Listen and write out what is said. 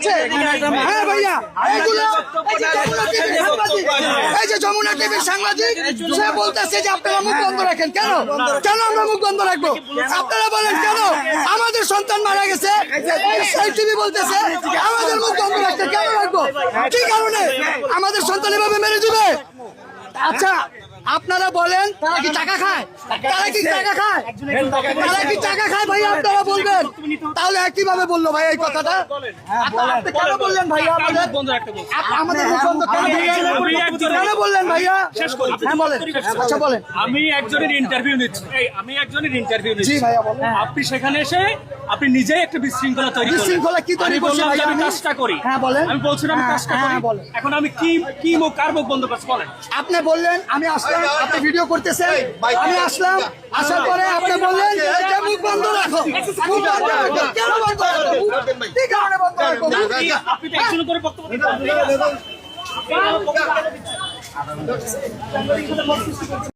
আছে? হ্যাঁ ভাইয়া, এইগুলো এই যে যমুনা টিভির সাংবাদিক সে বলতেছে যে আপনারা মুখ বন্ধ রাখেন। কেন কেন আমরা মুখ বন্ধ রাখবো? আপনারা বলেন কেন? আমাদের সন্তান মারা গেছে, সেই টিভি বলতেছে আমাদের মুখ বন্ধ রাখতে। কেন রাখবো? কি কারণে? আমাদের সন্তান এভাবে মেরে দিবে? আচ্ছা আপনারা বলেন তারা কি টাকা খায়? তারা কি টাকা খায়? তারা কি টাকা খায় ভাইয়া? আপনারা বলবেন। তাহলে কিভাবে বললো ভাই এই কথাটা? আপনি কেন বললেন ভাইয়া আমাদের মুখ বন্ধ কেন বললেন ভাইয়া? হ্যাঁ বলেন। আচ্ছা বলেন। আমি একজনের ইন্টারভিউ নিচ্ছি। জি ভাইয়া বলেন। আপনি সেখানে এসে আপনি নিজেই একটা বিশৃঙ্খলা তৈরি করলেন। বিশৃঙ্খলা কি তৈরি করছি বললাম যে ভাইয়া? আমি কাজটা করি। হ্যাঁ বলেন। আমি বলছিলাম হ্যাঁ, কাজটা হ্যাঁ, করি। বলেন। এখন আমি কি মুখ কার মুখ বন্ধ করছি বলেন? আপনি বললেন আমি আসলাম, আপনি ভিডিও করতেছেন, আমি আসলাম, আসার পরে আপনি বললেন যে মুখ বন্ধ রাখো। মুখ বন্ধ রাখো। কেন বন্ধ রাখো? কি কারণে বন্ধ রাখো? আপনি তো একজন করে বক্তব্য দিচ্ছেন।